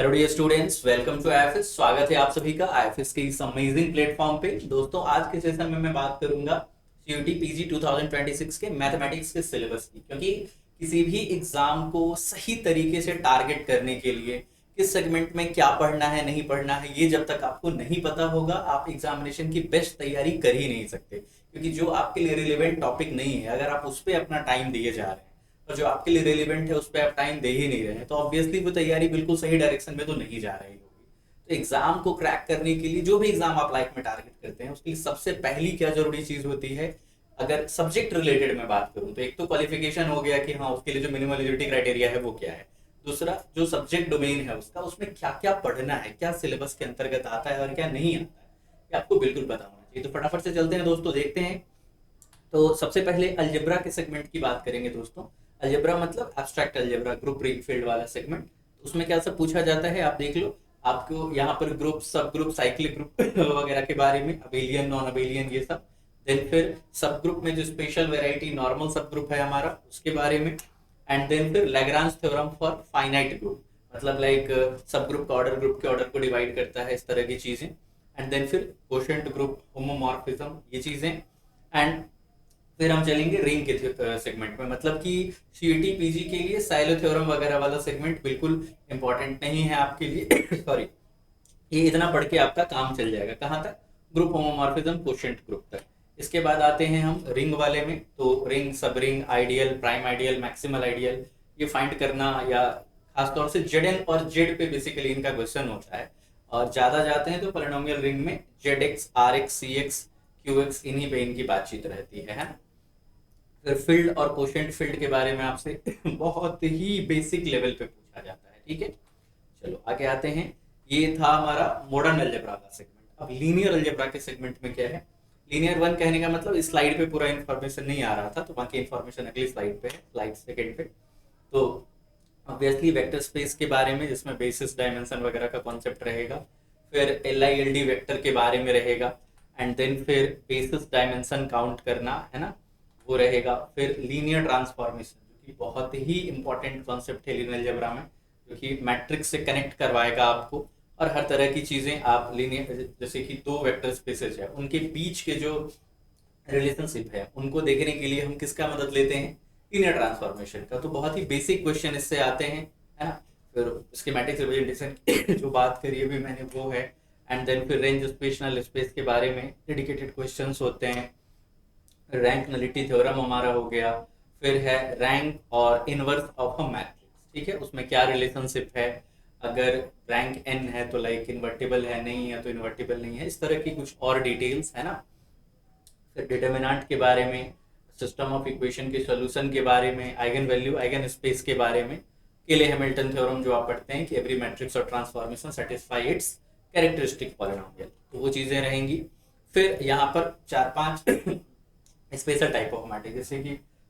Hello dear students, welcome to IFS. स्वागत है आप सभी का आईएफएस के इस अमेजिंग प्लेटफॉर्म पे। दोस्तों, आज के सेशन में मैं बात करूंगा सीयूटी पीजी 2026 के मैथमेटिक्स के सिलेबस की, क्योंकि किसी भी एग्जाम को सही तरीके से टारगेट करने के लिए किस सेगमेंट में क्या पढ़ना है नहीं पढ़ना है, ये जब तक आपको नहीं पता होगा आप एग्जामिनेशन की बेस्ट तैयारी कर ही नहीं सकते। क्योंकि जो आपके लिए रिलेवेंट टॉपिक नहीं है, अगर आप उस पर अपना टाइम दिए जा रहे हैं और जो आपके लिए रेलिवेंट है उस पर आप टाइम दे ही नहीं रहे हैं, तो ऑब्वियसली वो तैयारी बिल्कुल सही डायरेक्शन में तो नहीं जा रही होगी। तो एग्जाम को क्रैक करने के लिए, जो भी एग्जाम आप लाइफ में टारगेट करते हैं, उसके लिए सबसे पहली क्या जरूरी चीज होती है? अगर सब्जेक्ट रिलेटेड मैं बात करूं तो एक तो क्वालिफिकेशन हो गया कि हाँ, उसके लिए जो मिनिमम एलिजिबिलिटी क्राइटेरिया है वो क्या है। दूसरा, जो सब्जेक्ट डोमेन है उसका, उसमें क्या क्या पढ़ना है, क्या सिलेबस के अंतर्गत आता है और क्या नहीं आता है, ये आपको बिल्कुल पता होना चाहिए। तो फटाफट से चलते हैं दोस्तों, देखते हैं। तो सबसे पहले अलजेब्रा के सेगमेंट की बात करेंगे दोस्तों। अलजेब्रा मतलब एब्स्ट्रैक्ट अलजेब्रा, ग्रुप फील्ड वाला सेगमेंट। उसमें क्या सब पूछा जाता है आप देख लो। आपको यहाँ पर ग्रुप, सब ग्रुप, साइक्लिक ग्रुप वगैरह के बारे में, अबेलियन नॉन अबेलियन ये सब। देन फिर सब ग्रुप में जो स्पेशल वेराइटी नॉर्मल सब ग्रुप है हमारा, उसके बारे में। एंड देन फिर Lagrange theorem for finite group, मतलब लाइक सब ग्रुप का ऑर्डर ग्रुप के ऑर्डर को डिवाइड करता है, इस तरह की चीजें। एंड देन फिर क्वोशिएंट ग्रुप, होमोमॉर्फिज्म, ये चीजें। एंड फिर हम चलेंगे रिंग के सेगमेंट में, मतलब कि सीईटी पीजी के लिए साइलो थ्योरम वगैरह वाला सेगमेंट बिल्कुल इंपॉर्टेंट नहीं है आपके लिए सॉरी। ये इतना पढ़ के आपका काम चल जाएगा कहाँ तक? ग्रुप होमोमॉर्फिज्म क्वोशिएंट ग्रुप तक। इसके बाद आते हैं हम रिंग वाले में। तो ring, sub ring, ideal, prime ideal, maximal ideal, ये फाइंड करना, या खासतौर से जेड एन और जेड पे बेसिकली इनका क्वेश्चन होता है। और ज्यादा जाते हैं तो पोलिनोमियल रिंग में Z X, R X, C X, Q X, इन्हीं पे इनकी बातचीत रहती है ना। फिर फील्ड और कोशेंट फील्ड के बारे में आपसे बहुत ही बेसिक लेवल पे पूछा जाता है, ठीक है। चलो आगे आते हैं। ये था हमारा मॉडर्न अलजेब्रा का सेगमेंट। अब लीनियर अलजेब्रा के सेगमेंट में क्या है? लीनियर वन कहने का मतलब इस स्लाइड पे पूरा इन्फॉर्मेशन नहीं आ रहा था, तो बाकी इन्फॉर्मेशन अगली स्लाइड पे है, स्लाइड सेकंड पे। तो ऑब्वियसली वेक्टर स्पेस के बारे में, जिसमें बेसिस डायमेंशन वगैरह का कॉन्सेप्ट रहेगा। फिर L I L D vector के बारे में रहेगा। एंड देन फिर बेसिस डायमेंशन काउंट करना है ना, वो रहेगा। फिर लीनियर ट्रांसफॉर्मेशन, जो कि बहुत ही इंपॉर्टेंट कॉन्सेप्ट है लीनियर अलजेब्रा में, जो कि मैट्रिक्स से कनेक्ट करवाएगा आपको। और हर तरह की चीजें आप लीनियर, जैसे कि दो वेक्टर स्पेसेस है, उनके बीच के जो रिलेशनशिप है उनको देखने के लिए हम किसका मदद लेते हैं? लीनियर ट्रांसफॉर्मेशन का। तो बहुत ही बेसिक क्वेश्चन इससे आते हैं, है ना। फिर स्कीमेटिक रिप्रेजेंटेशन जो बात करी अभी मैंने, वो है। एंड देन फिर रेंज स्पेशनल स्पेस के बारे में डेडिकेटेड क्वेश्चंस होते हैं। रैंक नलिटी थ्योरम हमारा हो गया। फिर है रैंक और इनवर्स ऑफ अ मैट्रिक्स, ठीक है, उसमें क्या रिलेशनशिप है। अगर रैंक एन है तो लाइक इन्वर्टिबल है, नहीं है तो इन्वर्टिबल नहीं है, इस तरह की कुछ और डिटेल्स है ना। फिर डिटर्मिनेंट के बारे में, सिस्टम ऑफ इक्वेशन के सॉल्यूशन के बारे में, आइगन वैल्यू, आइगन स्पेस के बारे में, केले हैमिल्टन थ्योरम जो आप पढ़ते हैं कि एवरी मैट्रिक्स और transformation satisfy it's characteristic polynomial, तो वो चीजें रहेंगी। फिर यहाँ पर चार पांच स्पेशल टाइप ऑफ मैट्रिक्स, जैसे कि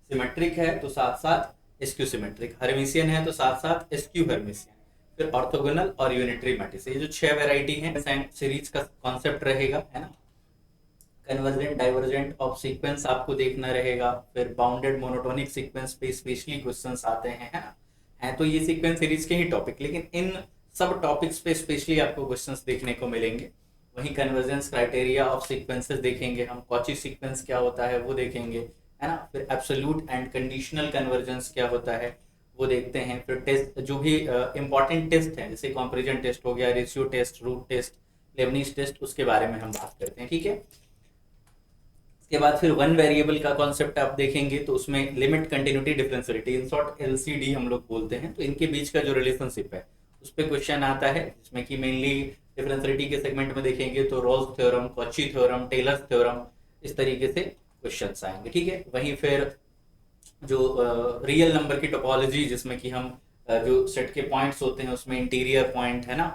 सिमेट्रिक है तो साथ साथ एसक्यू सिमेट्रिक, हर्मिशियन है तो साथ साथ एसक्यू हर्मिशियन, फिर ऑर्थोगोनल और यूनिटरी मैट्रिक्स। ये जो 6 वैरायटी है सीरीज का कॉन्सेप्ट रहेगा, है ना। कन्वर्जेंट डाइवर्जेंट ऑफ सीक्वेंस आपको देखना रहेगा। फिर बाउंडेड मोनोटोनिक सीक्वेंस पे स्पेशली क्वेश्चंस आते हैं, है ना। है तो ये सीक्वेंस सीरीज के ही टॉपिक, लेकिन इन सब टॉपिक्स पे स्पेशली आपको क्वेश्चंस देखने को मिलेंगे। वहीं कन्वर्जेंस क्राइटेरिया ऑफ सीक्वेंसेस देखेंगे हम, कॉची सीक्वेंस क्या होता है वो देखेंगे, है ना। फिर एब्सोल्यूट एंड कंडीशनल कन्वर्जेंस क्या होता है वो देखते हैं। फिर टेस्ट, जो भी इंपॉर्टेंट टेस्ट हैं, जैसे कंपैरिजन टेस्ट हो गया, ratio test, root test, Leibniz test, उसके बारे में हम बात करते हैं, ठीक है। इसके बाद फिर वन वेरिएबल का कॉन्सेप्ट आप देखेंगे, तो उसमें limit, continuity, differentiability, in short LCD हम लोग बोलते हैं। तो इनके बीच का जो रिलेशनशिप है उस पर क्वेश्चन आता है, जिसमें कि मेनली डिफरेंशियलिटी के सेगमेंट में देखेंगे तो Rolle's theorem, Cauchy theorem, Taylor's theorem, इस तरीके से क्वेश्चंस आएंगे, ठीक है। वहीं फिर जो रियल नंबर की टोपोलॉजी, जिसमें कि हम जो सेट के पॉइंट्स होते हैं उसमें इंटीरियर पॉइंट, है ना,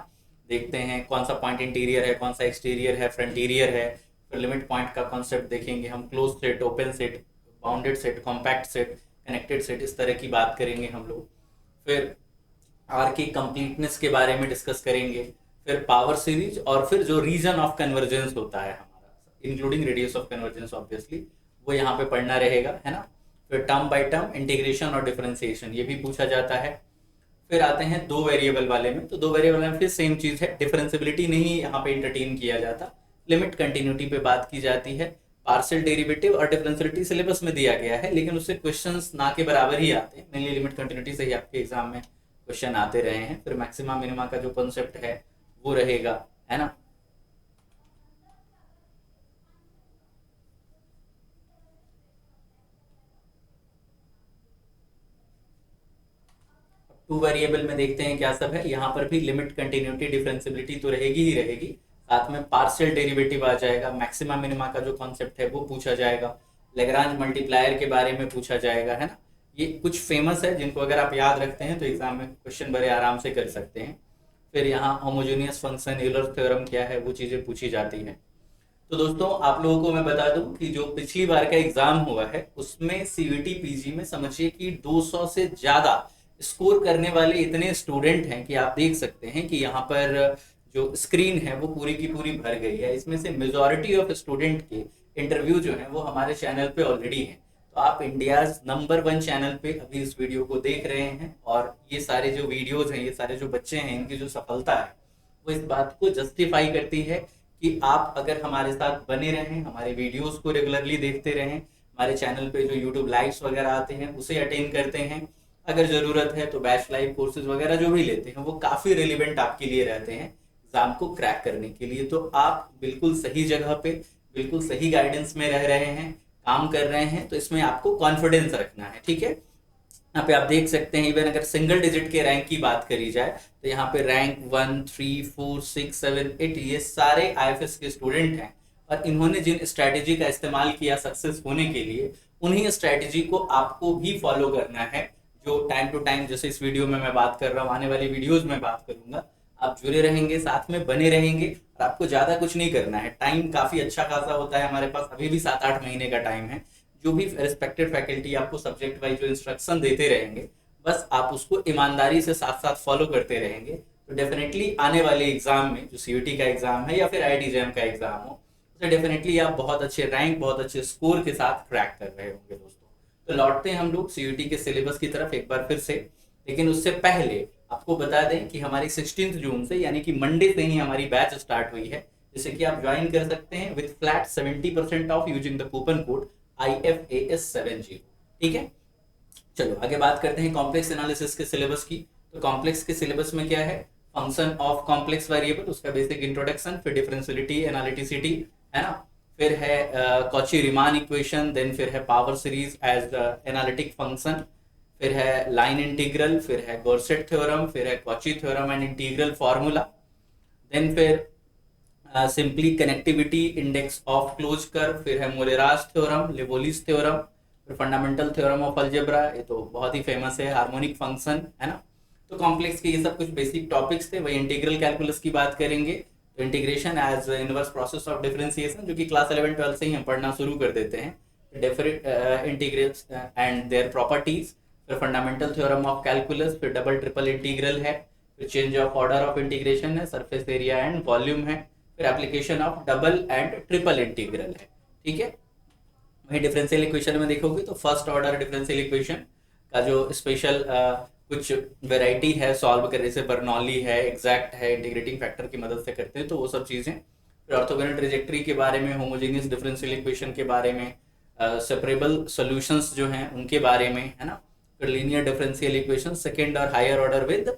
देखते हैं कौन सा पॉइंट इंटीरियर है, कौन सा एक्सटीरियर है, फ्रंटीरियर है। फिर लिमिट पॉइंट का कॉन्सेप्ट देखेंगे हम, close set, open set, bounded set, compact set, connected set, इस तरह की बात करेंगे हम लोग। फिर आर की कंप्लीटनेस के बारे में डिस्कस करेंगे। फिर पावर सीरीज, और फिर जो रीजन ऑफ कन्वर्जेंस होता है हमारा, including radius of convergence obviously, वो यहाँ पे पढ़ना रहेगा, है ना। फिर टर्म बाय टर्म इंटीग्रेशन और डिफरेंशिएशन, ये भी पूछा जाता है। फिर आते हैं दो वेरिएबल वाले में, तो दो वेरिएबल में फिर सेम चीज है, डिफरेंशियबिलिटी नहीं यहाँ पे इंटरटेन किया जाता, लिमिट कंटिन्यूटी पे बात की जाती है। पार्शियल डेरिवेटिव और डिफरेंशियलिटी सिलेबस में दिया गया है, लेकिन उससे क्वेश्चंस ना के बराबर ही आते हैं, मेनली लिमिट कंटिन्यूटी से ही आपके एग्जाम में क्वेश्चन आते रहे हैं। फिर मैक्सिमा मिनिमा का जो कॉन्सेप्ट है वो रहेगा, है ना। टू वेरिएबल में देखते हैं क्या सब है। यहाँ पर भी लिमिट कंटिन्यूटी डिफरेंशियबिलिटी तो रहेगी ही रहेगी, साथ में पार्शियल डेरिवेटिव आ जाएगा, मैक्सिमा मिनिमा का जो कॉन्सेप्ट है वो पूछा जाएगा, लेग्रांज मल्टीप्लायर के बारे में पूछा जाएगा, है ना। ये कुछ फेमस है जिनको अगर आप याद रखते हैं तो एग्जाम में क्वेश्चन बड़े आराम से कर सकते हैं। फिर यहाँ होमोजेनियस फंक्शन, यूलर थ्योरम क्या है, वो चीजें पूछी जाती हैं। तो दोस्तों आप लोगों को मैं बता दूं कि जो पिछली बार का एग्जाम हुआ है उसमें सीयूटी पीजी में समझिए कि 200 से ज्यादा स्कोर करने वाले इतने स्टूडेंट हैं कि आप देख सकते हैं कि यहाँ पर जो स्क्रीन है वो पूरी की पूरी भर गई है। इसमें से मेजॉरिटी ऑफ स्टूडेंट के इंटरव्यू जो है वो हमारे चैनल पे ऑलरेडी हैं। तो आप इंडियाज नंबर 1 चैनल पे अभी इस वीडियो को देख रहे हैं, और ये सारे जो वीडियोज हैं, ये सारे जो बच्चे हैं, इनकी जो सफलता है वो इस बात को जस्टिफाई करती है कि आप अगर हमारे साथ बने रहें, हमारे वीडियोस को रेगुलरली देखते रहें, हमारे चैनल पे जो यूट्यूब लाइव्स वगैरह आते हैं उसे अटेंड करते हैं, अगर जरूरत है तो बैच लाइव कोर्सेज वगैरह जो भी लेते हैं वो काफी रिलेवेंट आपके लिए रहते हैं एग्जाम को क्रैक करने के लिए। तो आप बिल्कुल सही जगह पे, बिल्कुल सही गाइडेंस में रह रहे हैं, काम कर रहे हैं, तो इसमें आपको कॉन्फिडेंस रखना है, ठीक है। यहाँ पे आप देख सकते हैं, इवन अगर सिंगल डिजिट के रैंक की बात करी जाए तो यहाँ पे रैंक 1, 3, 4, 6, 7, 8 ये सारे आईएफएस के स्टूडेंट हैं, और इन्होंने जिन स्ट्रैटेजी का इस्तेमाल किया सक्सेस होने के लिए, उन्हीं स्ट्रैटेजी को आपको भी फॉलो करना है। जो टाइम टू टाइम, जैसे इस वीडियो में मैं बात कर रहा हूँ, आने वाली वीडियोज में बात करूंगा, आप जुड़े रहेंगे, साथ में बने रहेंगे, और आपको ज्यादा कुछ नहीं करना है। टाइम काफी अच्छा खासा होता है हमारे पास, अभी भी 7-8 महीने का टाइम है। जो भी रिस्पेक्टेड फैकल्टी आपको सब्जेक्ट वाइज जो इंस्ट्रक्शन देते रहेंगे, बस आप उसको ईमानदारी से साथ साथ फॉलो करते रहेंगे, तो डेफिनेटली आने वाले एग्जाम में, जो सीयूटी का एग्जाम है या फिर आईआईटी का एग्जाम हो, तो डेफिनेटली आप बहुत अच्छे रैंक, बहुत अच्छे स्कोर के साथ क्रैक कर रहे होंगे दोस्तों। तो लौटते हैं हम लोग सीयूटी के सिलेबस की तरफ एक बार फिर से, लेकिन उससे पहले आपको बता दें कि हमारी 16 जून से, यानी कि मंडे से ही हमारी बैच स्टार्ट हुई है, जिसे कि आप ज्वाइन कर सकते हैं with flat 70% of using the coupon code IFAS70, ठीक है। चलो आगे बात करते हैं कॉम्प्लेक्स एनालिसिस के सिलेबस की। तो कॉम्प्लेक्स के सिलेबस में क्या है, फंक्शन ऑफ कॉम्प्लेक्स वेरिएबल, उसका बेसिक इंट्रोडक्शन, फिर डिफरेंशियलिटी, एनालिटिसिटी, है ना, फिर है कॉची रीमान इक्वेशन, देन फिर है power series as analytic function, फिर है लाइन इंटीग्रल, फिर है गॉर्सेट थ्योरम, फिर है Cauchy theorem and integral formula, then फिर simply connectivity, index of close curve, फिर है मोलेरास थ्योरम, लिबोलिस थ्योरम, फिर फंडामेंटल थ्योरम ऑफ अलजेब्रा, ये तो बहुत ही फेमस है, हार्मोनिक फंक्शन, है ना। तो कॉम्प्लेक्स के ये सब कुछ बेसिक टॉपिक्स थे। वही इंटीग्रल कैलकुलस की बात करेंगे तो integration as inverse process of differentiation, जो कि क्लास 11-12 से ही हम पढ़ना शुरू कर देते हैं, different integrals and their properties, फिर फंडामेंटल थ्योरम ऑफ कैलकुलस, फिर डबल ट्रिपल इंटीग्रल है, फिर change of order of integration है, सरफेस एरिया एंड वॉल्यूम है, फिर application of double and triple integral है, ठीक है। वही डिफरेंशियल इक्वेशन में देखोगे तो फर्स्ट ऑर्डर डिफरेंशियल इक्वेशन का जो स्पेशल कुछ वेराइटी है सॉल्व करने से, बर्नौली है, एग्जैक्ट है, इंटीग्रेटिंग फैक्टर की मदद से करते हैं, तो वो सब चीज़ें। फिर ऑर्थोगोनल ट्रेजेक्टरी के बारे में, होमोजेनियस डिफरेंशियल इक्वेशन के बारे में, सेपरेबल सॉल्यूशंस जो हैं उनके बारे में, है ना। फिर लीनियर डिफरेंशियल इक्वेशन सेकेंड और higher order with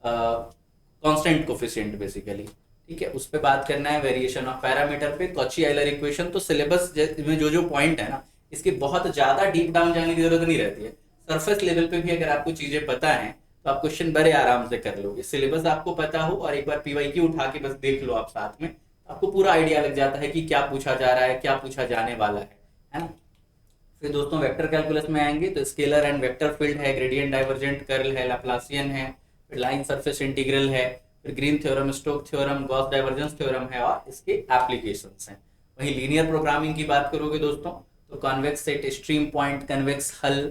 constant coefficient basically, ठीक है, उस पर बात करना है। वेरिएशन ऑफ पैरामीटर पे, कॉची आइलर इक्वेशन। तो सिलेबस में जो जो पॉइंट है ना, इसके बहुत ज्यादा डीप डाउन जाने की जरूरत नहीं रहती है। सरफेस लेवल पे भी अगर आपको चीजें पता है तो आप क्वेश्चन बड़े आराम से कर लोगे। सिलेबस आपको पता हो और एक बार पीवाईक्यू उठा के बस देख लो आप साथ में, आपको पूरा आइडिया लग जाता है कि क्या पूछा जा रहा है, क्या पूछा जाने वाला है ना। फिर दोस्तों वेक्टर कैलकुलस में आएंगे तो स्केलर एंड वेक्टर फील्ड है, ग्रेडियंट डाइवर्जेंट कर्ल है, लैप्लासियन है, फिर लाइन सरफेस इंटीग्रल है, फिर Green theorem, Stokes theorem, Gauss divergence theorem है, और इसके एप्लीकेशंस हैं। वहीं लीनियर प्रोग्रामिंग की बात करोगे दोस्तों तो convex set, stream point, convex हल,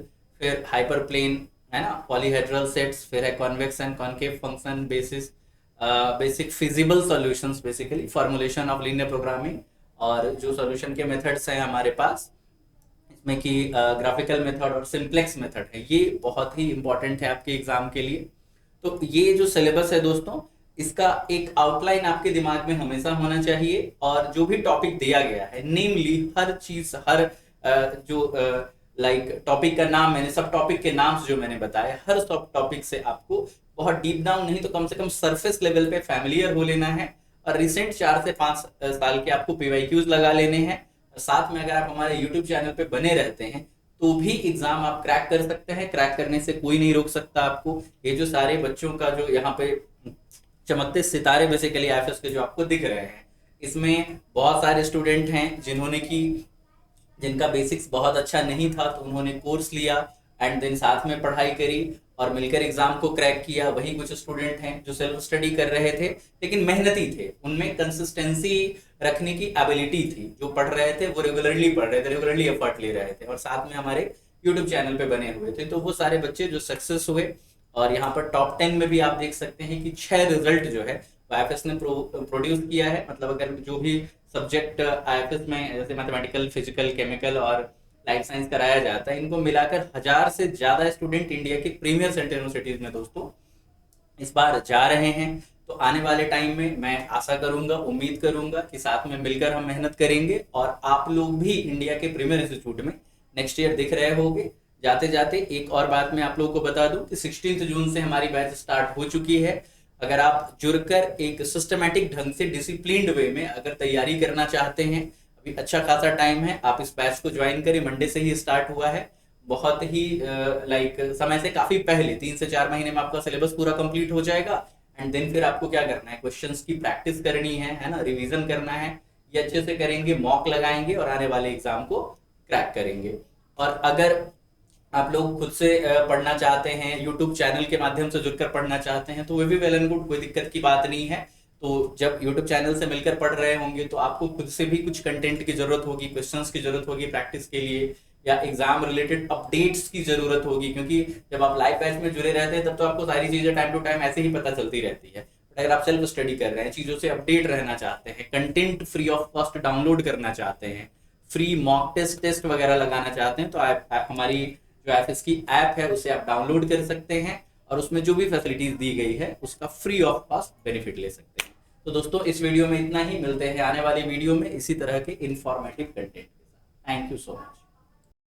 फिर हाइपर प्लेन, है ना, पॉलीहेड्रल सेट्स, फिर है convex and concave function, basis basic feasible solutions, basically formulation of linear programming. और जो सॉल्यूशन के मेथड्स हैं हमारे पास, इसमें कि ग्राफिकल मेथड और सिंप्लेक्स मेथड है, ये बहुत ही इंपॉर्टेंट है आपके एग्जाम के लिए। तो ये जो सिलेबस है दोस्तों, इसका एक आउटलाइन आपके दिमाग में हमेशा होना चाहिए, और जो भी टॉपिक दिया गया है नेमली हर चीज, हर जो लाइक टॉपिक का नाम, मैंने सब टॉपिक के नाम जो मैंने बताए, हर सब टॉपिक से आपको बहुत डीप डाउन नहीं तो कम से कम सरफेस लेवल पे फैमिलियर हो लेना है, और रिसेंट 4 से 5 साल के आपको पीवाईक्यूज लगा लेने हैं। साथ में अगर आप हमारे यूट्यूब चैनल पे बने रहते हैं तो भी एग्जाम आप क्रैक कर सकते हैं, क्रैक करने से कोई नहीं रोक सकता आपको। ये जो सारे बच्चों का जो यहाँ पे चमकते सितारे बेसिकली आईएफएस के जो आपको दिख रहे हैं, इसमें बहुत सारे स्टूडेंट हैं जिनका बेसिक्स बहुत अच्छा नहीं था, तो उन्होंने कोर्स लिया एंड देन साथ में पढ़ाई करी और मिलकर एग्जाम को क्रैक किया। वही कुछ स्टूडेंट हैं जो सेल्फ स्टडी कर रहे थे लेकिन मेहनती थे, उनमें कंसिस्टेंसी रखने की एबिलिटी थी, जो पढ़ रहे थे वो रेगुलरली पढ़ रहे थे, रेगुलरली एफर्ट ले रहे थे और साथ में हमारे यूट्यूब चैनल पे बने हुए थे। तो वो सारे बच्चे जो सक्सेस हुए, और यहाँ पर टॉप 10 में भी आप देख सकते हैं कि 6 रिजल्ट जो है आईएफएस ने प्रोड्यूस किया है। मतलब अगर जो भी सब्जेक्ट आईएफएस में जैसे मैथमेटिकल, फिजिकल, केमिकल और लाइफ साइंस कराया जाता है, इनको मिलाकर 1000 से ज्यादा स्टूडेंट इंडिया के प्रीमियर सेंटर यूनिवर्सिटीज में दोस्तों इस बार जा रहे हैं। तो आने वाले टाइम में मैं आशा करूंगा, उम्मीद करूंगा कि साथ में मिलकर हम मेहनत करेंगे और आप लोग भी इंडिया के प्रीमियर इंस्टीट्यूट में नेक्स्ट ईयर दिख रहे होंगे। जाते जाते एक और बात मैं आप लोगों को बता दूं कि 16 जून से हमारी बैच स्टार्ट हो चुकी है। अगर आप जुड़कर एक सिस्टमैटिक ढंग से डिसिप्लिन्ड वे में अगर तैयारी करना चाहते हैं, अभी अच्छा खासा टाइम है, आप इस बैच को ज्वाइन करें। मंडे से ही स्टार्ट हुआ है, बहुत ही लाइक समय से काफी पहले 3 से 4 महीने में आपका सिलेबस पूरा कंप्लीट हो जाएगा। एंड देन फिर आपको क्या करना है, क्वेश्चंस की प्रैक्टिस करनी है ना, रिवीजन करना है, ये अच्छे से करेंगे, मॉक लगाएंगे और आने वाले एग्जाम को क्रैक करेंगे। और अगर आप लोग खुद से पढ़ना चाहते हैं, यूट्यूब चैनल के माध्यम से जुड़कर पढ़ना चाहते हैं, तो वो भी वेल एंड गुड, कोई दिक्कत की बात नहीं है। तो जब यूट्यूब चैनल से मिलकर पढ़ रहे होंगे तो आपको खुद से भी कुछ कंटेंट की जरूरत होगी, क्वेश्चंस की जरूरत होगी प्रैक्टिस के लिए, या एग्जाम रिलेटेड अपडेट्स की जरूरत होगी, क्योंकि जब आप लाइव बैच में जुड़े रहते हैं तब तो आपको सारी चीजें टाइम टू टाइम ऐसे ही पता चलती रहती है। बट अगर आप सेल्फ स्टडी कर रहे हैं, चीजों से अपडेट रहना चाहते हैं, content free of cost download करना चाहते हैं, फ्री मॉक टेस्ट वगैरह लगाना चाहते हैं, तो आप हमारी जो आईएफएस की ऐप है उसे आप डाउनलोड कर सकते हैं और उसमें जो भी फैसिलिटीज दी गई है उसका फ्री ऑफ कॉस्ट बेनिफिट ले सकते हैं। तो दोस्तों इस वीडियो में इतना ही, मिलते हैं आने वाली वीडियो में इसी तरह के इंफॉर्मेटिव कंटेंट के साथ। Thank you so much.